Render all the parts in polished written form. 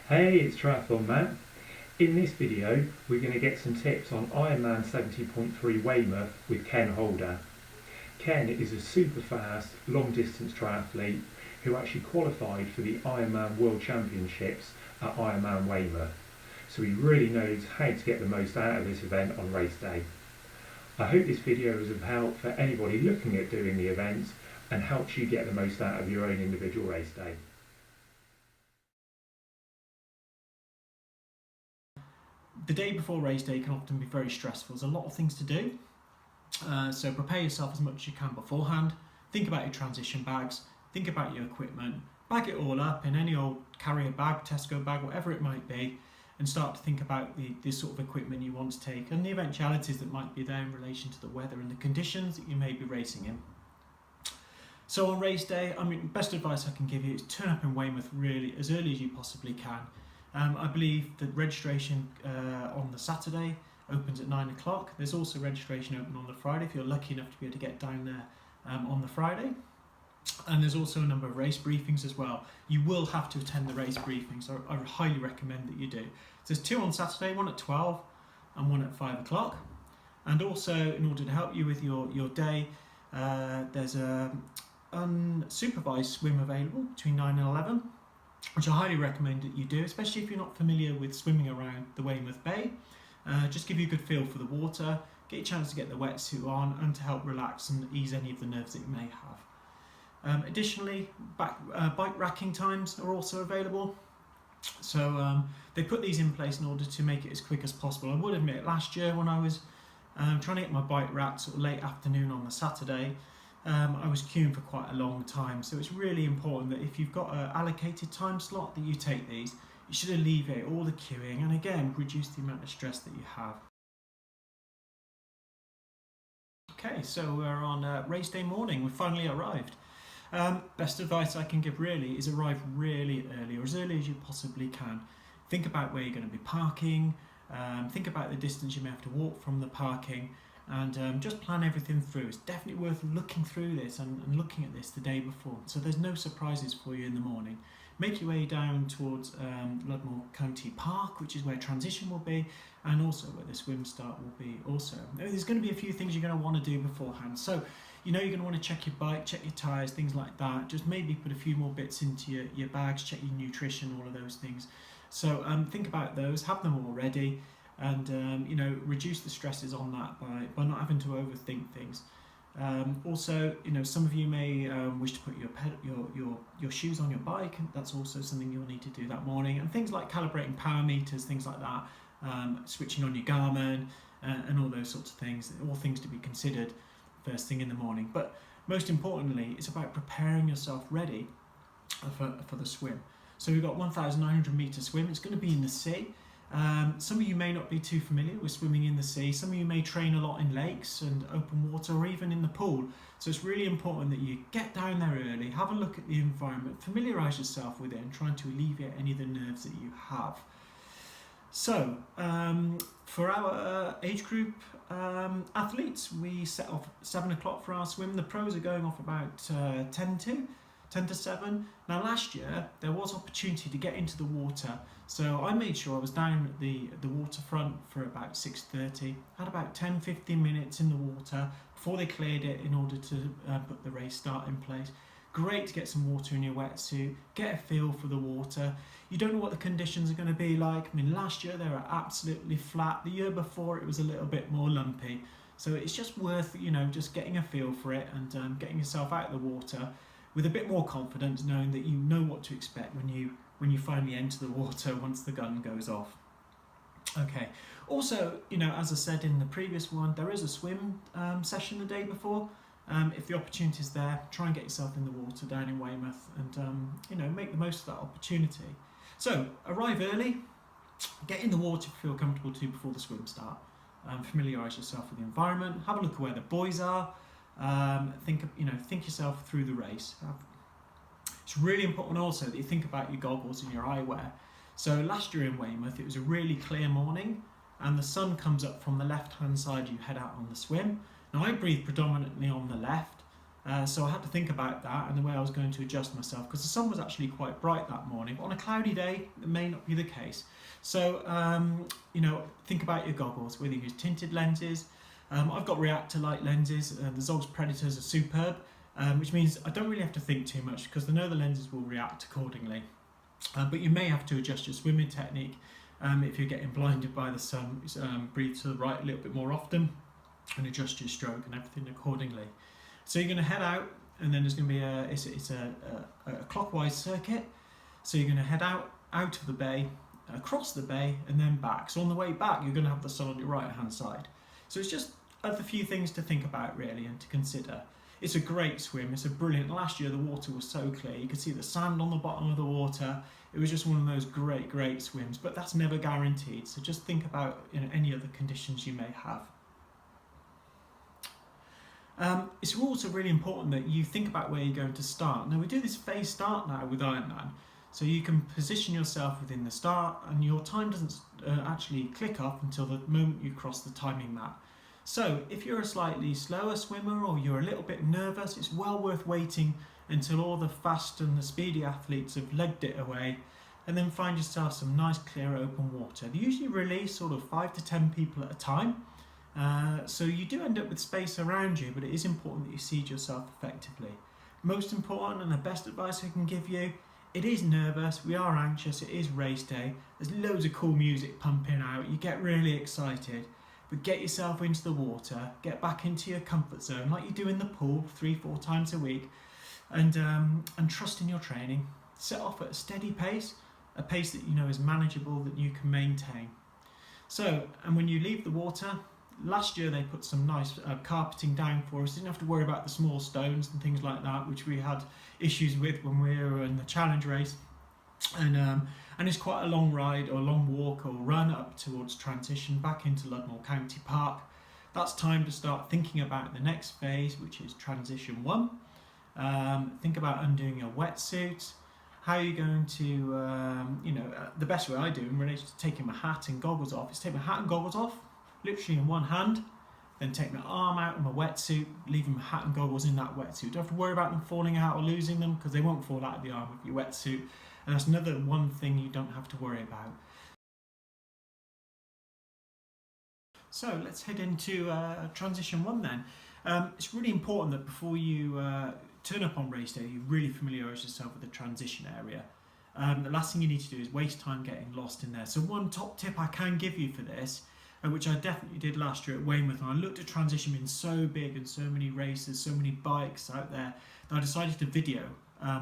Hey, it's Triathlon Matt. In this video, we're going to get some tips on Ironman 70.3 Weymouth with Ken Holder. Ken is a super fast, long distance triathlete who actually qualified for the Ironman World Championships at Ironman Weymouth. So he really knows how to get the most out of this event on race day. I hope this video is of help for anybody looking at doing the event and helps you get the most out of your own individual race day. The day before race day can often be very stressful. There's a lot of things to do, so prepare yourself as much as you can beforehand. Think about your transition bags, think about your equipment, bag it all up in any old carrier bag, Tesco bag, whatever it might be, and start to think about the sort of equipment you want to take and the eventualities that might be there in relation to the weather and the conditions that you may be racing in. So on race day, best advice I can give you is turn up in Weymouth really as early as you possibly can. I believe that registration on the Saturday opens at 9 o'clock. There's also registration open on the Friday if you're lucky enough to be able to get down there on the Friday. And there's also a number of race briefings as well. You will have to attend the race briefings. I highly recommend that you do. So there's two on Saturday, one at 12 and one at 5 o'clock. And also, in order to help you with your day, there's a unsupervised swim available between 9 and 11. Which I highly recommend that you do, especially if you're not familiar with swimming around the Weymouth Bay. Just give you a good feel for the water, get a chance to get the wetsuit on and to help relax and ease any of the nerves that you may have. Additionally, bike racking times are also available. So they put these in place in order to make it as quick as possible. I would admit, last year when I was trying to get my bike racked sort of late afternoon on the Saturday, I was queuing for quite a long time, so it's really important that if you've got an allocated time slot that you take these, you should alleviate all the queuing and again reduce the amount of stress that you have. Okay, so we're on race day morning, we've finally arrived. Best advice I can give really is arrive really early, or as early as you possibly can. Think about where you're going to be parking, think about the distance you may have to walk from the parking, and just plan everything through. It's definitely worth looking through this and looking at this the day before, so there's no surprises for you in the morning. Make your way down towards Ludmore County Park, which is where transition will be, and also where the swim start will be also. There's going to be a few things you're going to want to do beforehand, so you know you're going to want to check your bike, check your tyres, things like that. Just maybe put a few more bits into your bags, check your nutrition, all of those things. So think about those, have them all ready, and reduce the stresses on that by not having to overthink things. Also, some of you may wish to put your shoes on your bike. That's also something you'll need to do that morning, and things like calibrating power meters, things like that, switching on your Garmin, and all those sorts of things, all things to be considered first thing in the morning. But most importantly, it's about preparing yourself ready for the swim. So we've got 1,900 meter swim. It's going to be in the sea. Some of you may not be too familiar with swimming in the sea. Some of you may train a lot in lakes and open water, or even in the pool. So it's really important that you get down there early, have a look at the environment, familiarise yourself with it, and trying to alleviate any of the nerves that you have. So for our age group athletes, we set off 7 o'clock for our swim. The pros are going off about 10 to 7. Now last year there was opportunity to get into the water, so I made sure I was down at the waterfront for about 6:30, had about 10-15 minutes in the water before they cleared it in order to put the race start in place. Great to get some water in your wetsuit, get a feel for the water. You don't know what the conditions are going to be like. Last year they were absolutely flat. The year before it was a little bit more lumpy, so it's just worth just getting a feel for it and getting yourself out of the water with a bit more confidence, knowing that you know what to expect when you finally enter the water once the gun goes off. Okay. Also, as I said in the previous one, there is a swim session the day before. If the opportunity is there, try and get yourself in the water down in Weymouth, and make the most of that opportunity. So arrive early, get in the water if you feel comfortable to before the swim start. Familiarise yourself with the environment. Have a look at where the boys are. Think yourself through the race. It's really important also that you think about your goggles and your eyewear. So last year in Weymouth, it was a really clear morning, and the sun comes up from the left hand side. You head out on the swim. Now I breathe predominantly on the left, So I had to think about that and the way I was going to adjust myself, because the sun was actually quite bright that morning. But on a cloudy day, it may not be the case. So, think about your goggles, whether you use tinted lenses. I've got reactor light lenses. The Zogs Predators are superb, which means I don't really have to think too much because I know the lenses will react accordingly. But you may have to adjust your swimming technique if you're getting blinded by the sun. Breathe to the right a little bit more often and adjust your stroke and everything accordingly. So you're going to head out, and then there's going to be a clockwise circuit. So you're going to head out of the bay, across the bay, and then back. So on the way back, you're going to have the sun on your right hand side. So it's just a few things to think about really and to consider. It's a great swim. It's a brilliant. Last year the water was so clear. You could see the sand on the bottom of the water. It was just one of those great swims. But that's never guaranteed. So just think about any other conditions you may have. It's also really important that you think about where you're going to start. Now we do this phase start now with Ironman. So you can position yourself within the start, and your time doesn't actually click off until the moment you cross the timing map. So if you're a slightly slower swimmer or you're a little bit nervous, it's well worth waiting until all the fast and the speedy athletes have legged it away, and then find yourself some nice clear open water. They usually release sort of 5 to 10 people at a time. So you do end up with space around you, but it is important that you seed yourself effectively. Most important and the best advice I can give you, it is nervous, we are anxious, it is race day, there's loads of cool music pumping out, you get really excited, but get yourself into the water, get back into your comfort zone like you do in the pool 3-4 times a week, and trust in your training. Set off at a steady pace, a pace that you know is manageable, that you can maintain. So, and when you leave the water, last year they put some nice carpeting down for us. Didn't have to worry about the small stones and things like that, which we had issues with when we were in the challenge race. And it's quite a long ride or long walk or run up towards transition back into Ludmore County Park. That's time to start thinking about the next phase, which is transition 1. Think about undoing your wetsuit. How are you going to, the best way I do in relation to taking my hat and goggles off is take my hat and goggles off, literally in one hand, then take my arm out of my wetsuit, leaving my hat and goggles in that wetsuit. Don't have to worry about them falling out or losing them, because they won't fall out of the arm of your wetsuit. And that's another one thing you don't have to worry about. So let's head into transition 1 then. It's really important that before you turn up on race day, you really familiarise yourself with the transition area. The last thing you need to do is waste time getting lost in there. So one top tip I can give you for this, which I definitely did last year at Weymouth, and I looked at transition being so big and so many races, so many bikes out there, that I decided to video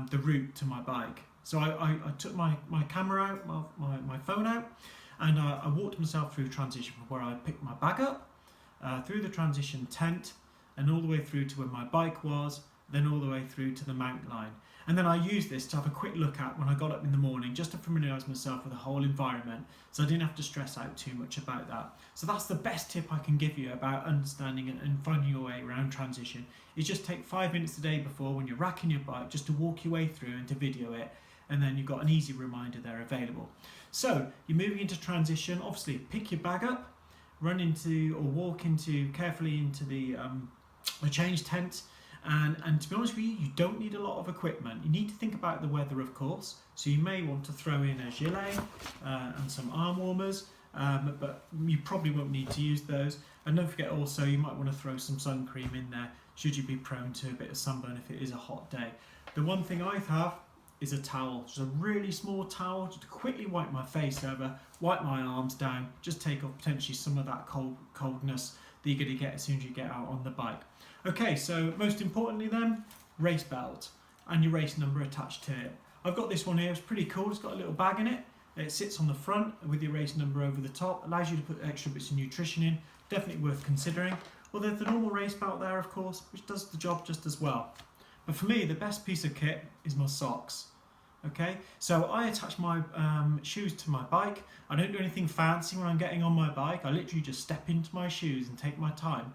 the route to my bike. So I took my camera out, my phone out, and I walked myself through transition from where I picked my bag up, through the transition tent, and all the way through to where my bike was, then all the way through to the mountain line. And then I used this to have a quick look at when I got up in the morning, just to familiarise myself with the whole environment, so I didn't have to stress out too much about that. So that's the best tip I can give you about understanding and finding your way around transition, is just take 5 minutes a day before when you're racking your bike, just to walk your way through and to video it, and then you've got an easy reminder there available. So you're moving into transition. Obviously pick your bag up, run into or walk into carefully into the change tent. And to be honest with you, you don't need a lot of equipment. You need to think about the weather, of course. So you may want to throw in a gilet and some arm warmers, but you probably won't need to use those. And don't forget also, you might want to throw some sun cream in there, should you be prone to a bit of sunburn if it is a hot day. The one thing I have is a towel, just a really small towel, just to quickly wipe my face over, wipe my arms down, just take off potentially some of that coldness that you're going to get as soon as you get out on the bike. Okay, so most importantly then, race belt and your race number attached to it. I've got this one here, it's pretty cool, it's got a little bag in it. It sits on the front with your race number over the top, allows you to put extra bits of nutrition in, definitely worth considering. Well, there's the normal race belt there, of course, which does the job just as well. But for me, the best piece of kit is my socks. Okay, so I attach my shoes to my bike. I don't do anything fancy when I'm getting on my bike. I literally just step into my shoes and take my time.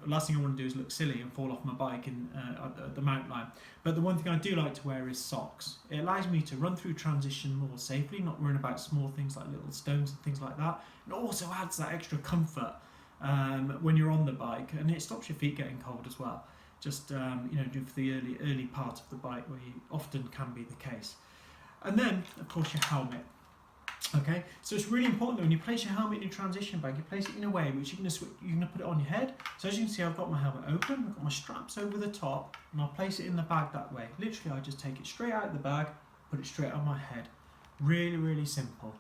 Last thing I want to do is look silly and fall off my bike at the mountain line. But the one thing I do like to wear is socks. It allows me to run through transition more safely, not worrying about small things like little stones and things like that. It also adds that extra comfort when you're on the bike, and it stops your feet getting cold as well. just for the early part of the bike, where you often can be the case. And then, of course, your helmet. Okay, so it's really important that when you place your helmet in your transition bag, you place it in a way which you're going to put it on your head. So as you can see, I've got my helmet open, I've got my straps over the top, and I'll place it in the bag that way. Literally, I just take it straight out of the bag, put it straight on my head. Really, really simple.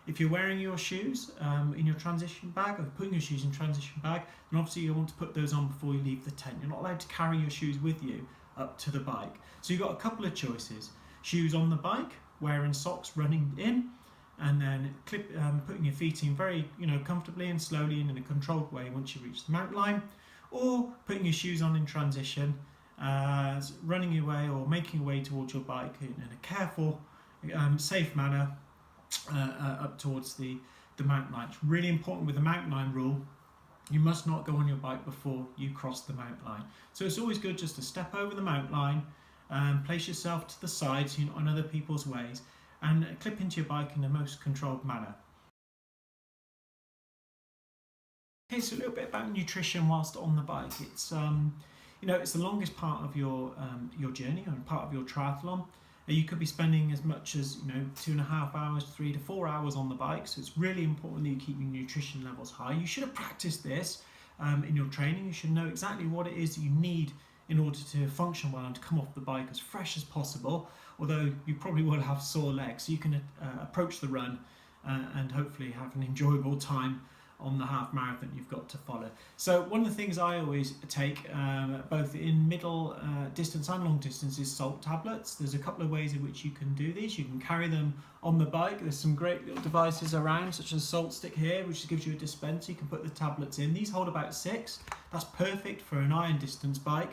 If you're wearing your shoes in your transition bag, or putting your shoes in transition bag, then obviously you want to put those on before you leave the tent. You're not allowed to carry your shoes with you up to the bike. So you've got a couple of choices. Shoes on the bike, wearing socks running in, and then putting your feet in very comfortably and slowly and in a controlled way once you reach the mountain line, or putting your shoes on in transition, running your way or making your way towards your bike in a careful, safe manner up towards the mountain line. It's really important with the mountain line rule. You must not go on your bike before you cross the mountain line. So it's always good just to step over the mountain line, place yourself to the side so you're not on other people's ways, and clip into your bike in the most controlled manner. Okay, so a little bit about nutrition whilst on the bike. It's it's the longest part of your journey and part of your triathlon. You could be spending as much as 2.5 hours, 3 to 4 hours on the bike. So it's really important that you keep your nutrition levels high. You should have practiced this in your training. You should know exactly what it is that you need in order to function well and to come off the bike as fresh as possible, although you probably will have sore legs. So you can approach the run and hopefully have an enjoyable time on the half marathon you've got to follow. So one of the things I always take, both in middle distance and long distance, is salt tablets. There's a couple of ways in which you can do these. You can carry them on the bike. There's some great little devices around, such as a salt stick here, which gives you a dispenser. You can put the tablets in. These hold about 6. That's perfect for an iron distance bike,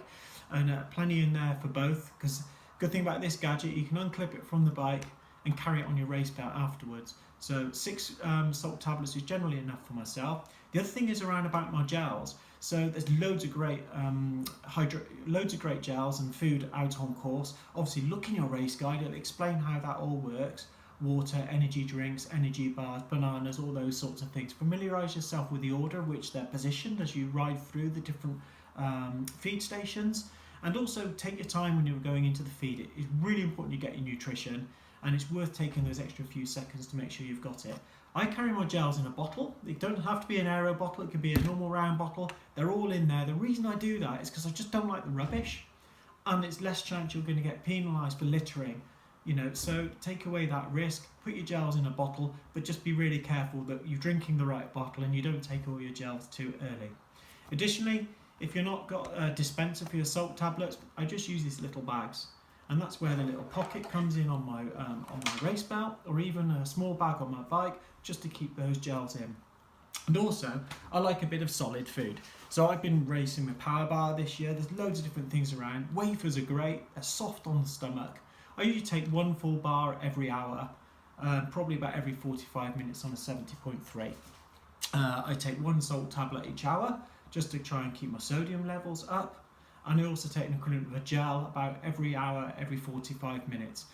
and plenty in there for both, because good thing about this gadget, you can unclip it from the bike and carry it on your race belt afterwards. So 6 salt tablets is generally enough for myself. The other thing is around about my gels. So there's loads of great gels and food out on course. Obviously look in your race guide, it'll explain how that all works. Water, energy drinks, energy bars, bananas, all those sorts of things. Familiarise yourself with the order in which they're positioned as you ride through the different feed stations. And also take your time when you're going into the feed. It's really important you get your nutrition, and it's worth taking those extra few seconds to make sure you've got it. I carry my gels in a bottle. They don't have to be an aero bottle, it could be a normal round bottle. They're all in there. The reason I do that is because I just don't like the rubbish, and it's less chance you're going to get penalised for littering. So take away that risk, put your gels in a bottle, but just be really careful that you're drinking the right bottle and you don't take all your gels too early. Additionally, if you're not got a dispenser for your salt tablets, I just use these little bags. And that's where the little pocket comes in on my race belt, or even a small bag on my bike, just to keep those gels in. And also, I like a bit of solid food. So I've been racing with Power Bar this year. There's loads of different things around. Wafers are great, they're soft on the stomach. I usually take 1 full bar every hour, probably about every 45 minutes on a 70.3. I take 1 salt tablet each hour, just to try and keep my sodium levels up. And I also take an equivalent of a gel about every hour, every 45 minutes.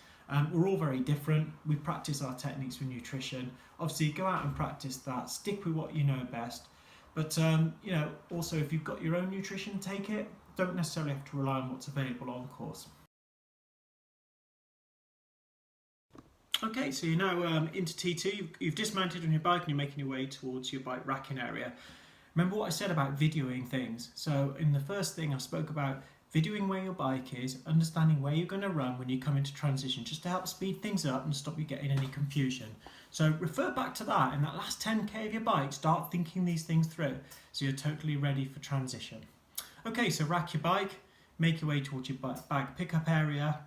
We're all very different. We practice our techniques with nutrition. Obviously, go out and practice that. Stick with what you know best. But also if you've got your own nutrition, take it. Don't necessarily have to rely on what's available on course. Okay, so you're now into T2. You've dismounted on your bike and you're making your way towards your bike racking area. Remember what I said about videoing things. So in the first thing I spoke about videoing where your bike is, understanding where you're going to run when you come into transition, just to help speed things up and stop you getting any confusion. So refer back to that in that last 10k of your bike, start thinking these things through so you're totally ready for transition. Okay, so rack your bike, make your way towards your bag pickup area,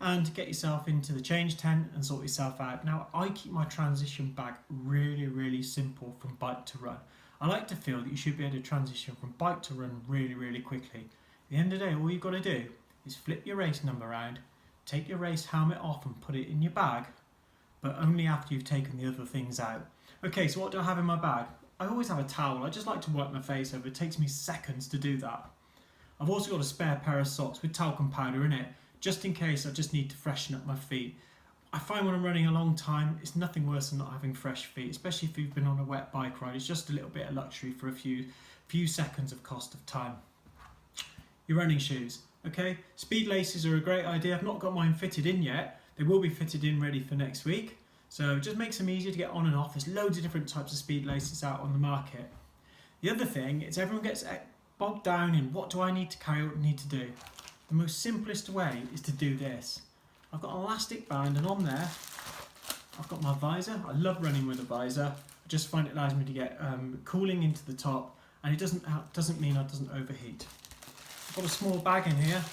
and get yourself into the change tent and sort yourself out. Now I keep my transition bag really, really simple from bike to run. I like to feel that you should be able to transition from bike to run really, really quickly. At the end of the day, all you've got to do is flip your race number around, take your race helmet off and put it in your bag, but only after you've taken the other things out. Okay, so what do I have in my bag? I always have a towel. I just like to wipe my face over. It takes me seconds to do that. I've also got a spare pair of socks with talcum powder in it, just in case I just need to freshen up my feet. I find when I'm running a long time, it's nothing worse than not having fresh feet, especially if you've been on a wet bike ride. It's just a little bit of luxury for a few seconds of cost of time. your running shoes. Okay, speed laces are a great idea. I've not got mine fitted in yet. They will be fitted in ready for next week. So it just makes them easier to get on and off. There's loads of different types of speed laces out on the market. The other thing is everyone gets bogged down in what do I need to carry, what I need to do. The most simplest way is to do this. I've got an elastic band, and on there I've got my visor. I love running with a visor. I just find it allows me to get cooling into the top, and it doesn't mean it doesn't overheat. I've got a small bag in here,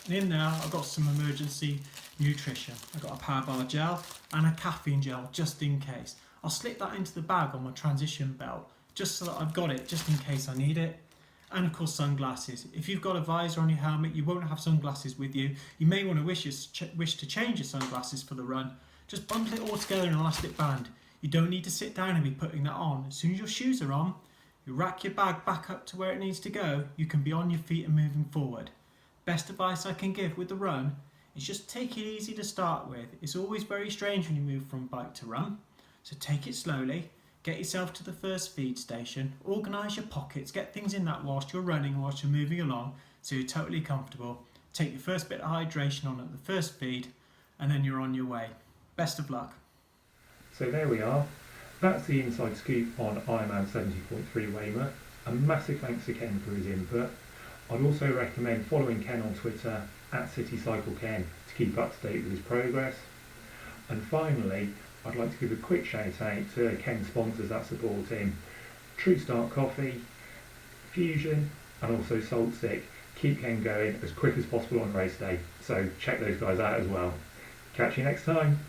and in there I've got some emergency nutrition. I've got a power bar gel and a caffeine gel just in case. I'll slip that into the bag on my transition belt just so that I've got it just in case I need it. And of course sunglasses. If you've got a visor on your helmet, you won't have sunglasses with you. You may want to wish to change your sunglasses for the run. Just bundle it all together in an elastic band. You don't need to sit down and be putting that on. As soon as your shoes are on, you rack your bag back up to where it needs to go. You can be on your feet and moving forward. Best advice I can give with the run is just take it easy to start with. It's always very strange when you move from bike to run. So take it slowly. Get yourself to the first feed station, organise your pockets, get things in that whilst you're running, whilst you're moving along, so you're totally comfortable. Take your first bit of hydration on at the first feed, and then you're on your way. Best of luck. So there we are. That's the inside scoop on Ironman 70.3 Weymouth. A massive thanks to Ken for his input. I'd also recommend following Ken on Twitter @CityCycleKen to keep up to date with his progress. And finally, I'd like to give a quick shout out to Ken's sponsors that support him: True Start Coffee, Fusion, and also Salt Stick. Keep Ken going as quick as possible on race day, so check those guys out as well. Catch you next time.